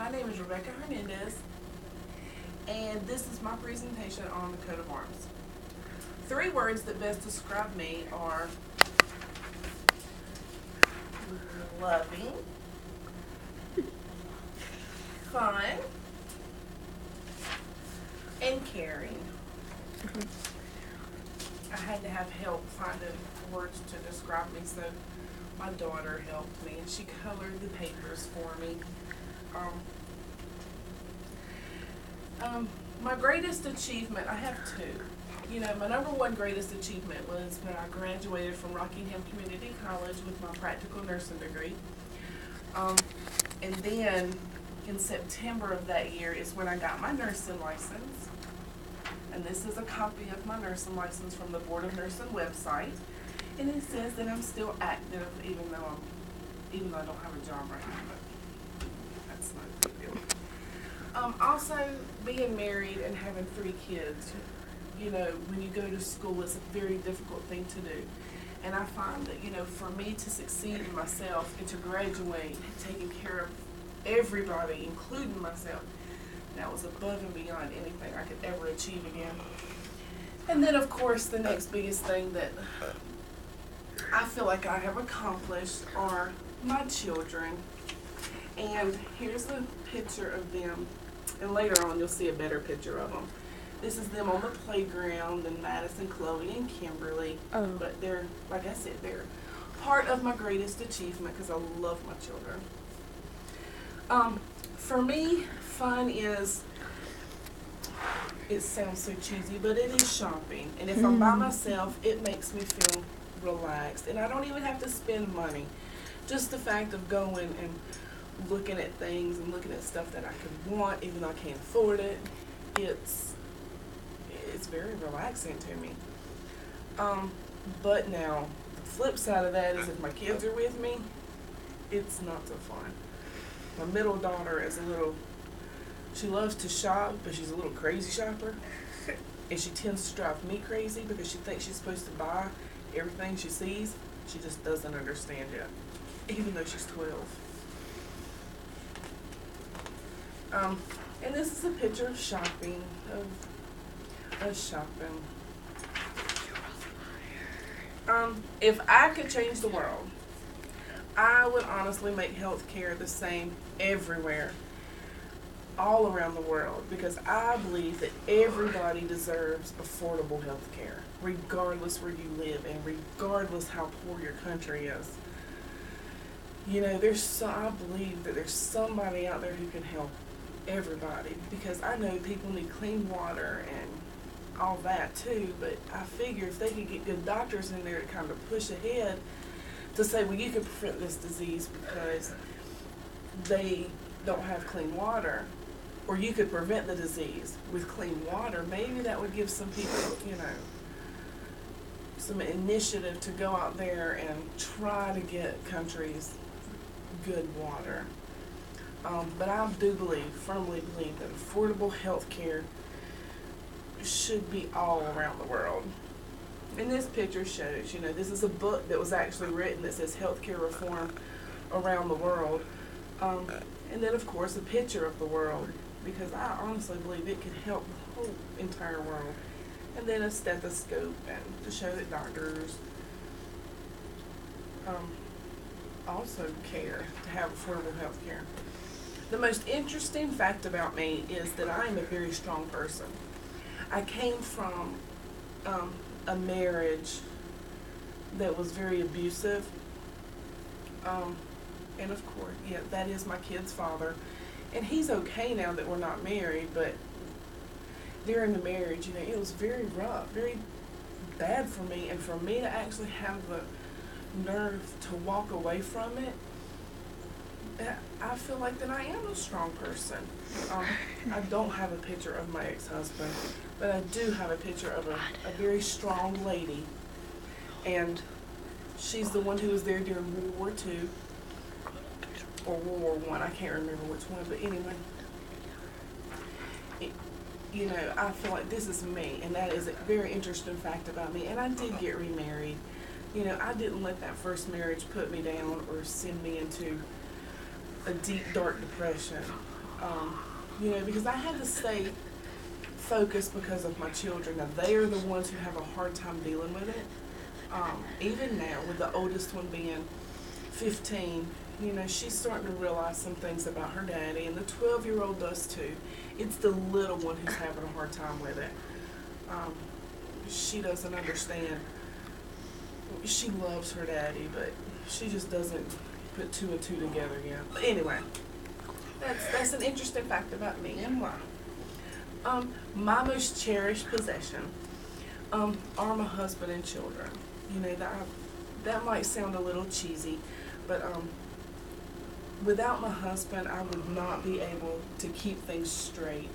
My name is Rebecca Hernandez, and this is my presentation on the coat of arms. 3 words that best describe me are loving, fun, and caring. I had to have help finding words to describe me, so my daughter helped me, and she colored the papers for me. My greatest achievement, I have 2. You know, my number 1 greatest achievement was when I graduated from Rockingham Community College with my practical nursing degree. And then in September of that year is when I got my nursing license. And this is a copy of my nursing license from the Board of Nursing website. And it says that I'm still active even though I don't have a job right now, but that's not a big deal. Also, being married and having 3 kids, you know, when you go to school, it's a very difficult thing to do. And I find that, you know, for me to succeed in myself and to graduate, taking care of everybody, including myself, that was above and beyond anything I could ever achieve again. And then, of course, the next biggest thing that I feel like I have accomplished are my children. And here's a picture of them. And later on, you'll see a better picture of them. This is them on the playground, and Madison, Chloe, and Kimberly. Oh. But they're, like I said, they're part of my greatest achievement because I love my children. For me, fun is, it sounds so cheesy, but it is shopping. And if I'm by myself, it makes me feel relaxed. And I don't even have to spend money. Just the fact of going and looking at things and looking at stuff that I could want, even though I can't afford it, it's very relaxing to me. But now, the flip side of that is if my kids are with me, it's not so fun. My middle daughter is she loves to shop, but she's a little crazy shopper. And she tends to drive me crazy because she thinks she's supposed to buy everything she sees. She just doesn't understand yet, even though she's 12. And this is a picture of shopping, of us shopping. If I could change the world, I would honestly make healthcare the same everywhere, all around the world, because I believe that everybody deserves affordable healthcare, regardless where you live and regardless how poor your country is. You know, I believe that there's somebody out there who can help everybody, because I know people need clean water and all that too, but I figure if they could get good doctors in there to kind of push ahead to say, well, you can prevent this disease because they don't have clean water, or you could prevent the disease with clean water, maybe that would give some people, you know, some initiative to go out there and try to get countries good water. But I firmly believe that affordable health care should be all around the world. And this picture shows, you know, this is a book that was actually written that says Healthcare Reform Around the World. And then, of course, a picture of the world, because I honestly believe it could help the whole entire world. And then a stethoscope, and to show that doctors also care to have affordable health care. The most interesting fact about me is that I am a very strong person. I came from a marriage that was very abusive. And of course, yeah, that is my kid's father. And he's okay now that we're not married, but during the marriage, you know, it was very rough, very bad for me. And for me to actually have the nerve to walk away from it, I feel like that I am a strong person. I don't have a picture of my ex-husband, but I do have a picture of a very strong lady. And she's the one who was there during World War II, or World War I. I can't remember which one, but anyway. You know, I feel like this is me, and that is a very interesting fact about me. And I did get remarried. You know, I didn't let that first marriage put me down or send me into a deep, dark depression. You know, because I had to stay focused because of my children. Now, they are the ones who have a hard time dealing with it. Even now, with the oldest one being 15, you know, she's starting to realize some things about her daddy, and the 12-year-old does too. It's the little one who's having a hard time with it. She doesn't understand. She loves her daddy, but she just doesn't put two and two together yet. But anyway, that's an interesting fact about me and why. My most cherished possession are my husband and children. You know, that might sound a little cheesy, but without my husband, I would not be able to keep things straight.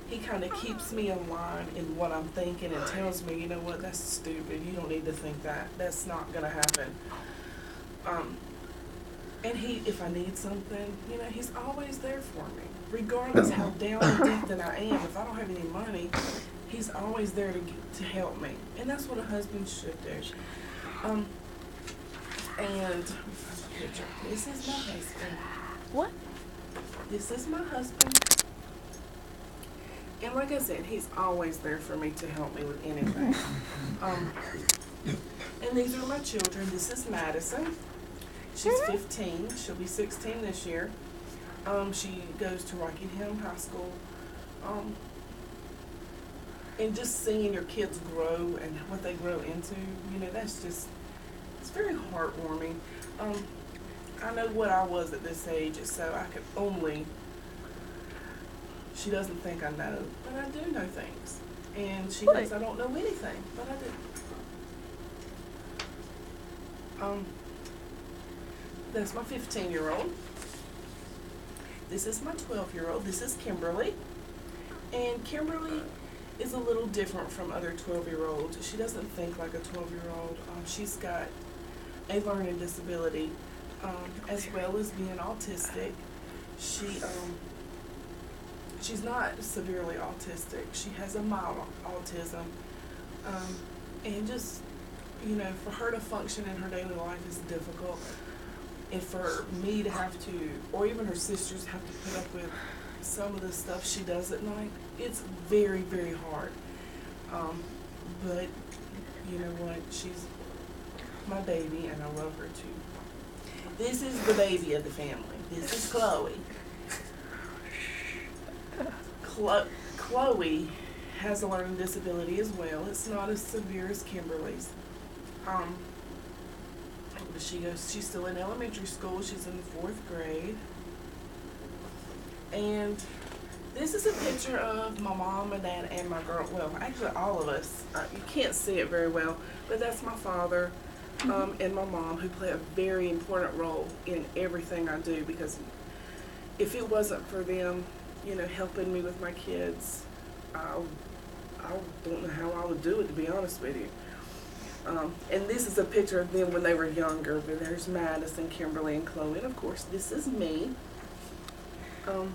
He kind of keeps me in line in what I'm thinking and tells me, you know what, that's stupid. You don't need to think that. That's not going to happen. And if I need something, you know, he's always there for me. Regardless how down and deep that I am, if I don't have any money, he's always there to help me. And that's what a husband should do. And this is my husband. What? This is my husband. And like I said, he's always there for me to help me with anything. And these are my children. This is Madison. She's 15. She'll be 16 this year. She goes to Rockingham High School. And just seeing your kids grow and what they grow into, you know, it's very heartwarming. I know what I was at this age, so I could only, she doesn't think I know, but I do know things. And she thinks I don't know anything, but I do. That's my 15-year-old. This is my 12-year-old. This is Kimberly. And Kimberly is a little different from other 12-year-olds. She doesn't think like a 12-year-old. She's got a learning disability, as well as being autistic. She's not severely autistic. She has a mild autism. And just, you know, for her to function in her daily life is difficult. And for me to have to, or even her sisters have to put up with some of the stuff she does at night, it's very, very hard. But you know what? She's my baby, and I love her too. This is the baby of the family. This is Chloe. Chloe has a learning disability as well. It's not as severe as Kimberly's. She's still in elementary school. She's in the 4th grade. And this is a picture of my mom, my dad, and my girl. Well, actually all of us. You can't see it very well, but that's my father and my mom, who play a very important role in everything I do, because if it wasn't for them, you know, helping me with my kids, I don't know how I would do it, to be honest with you. And this is a picture of them when they were younger. But there's Madison, Kimberly, and Chloe. And of course, this is me. And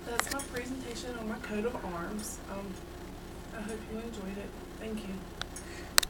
that's my presentation on my coat of arms. I hope you enjoyed it. Thank you.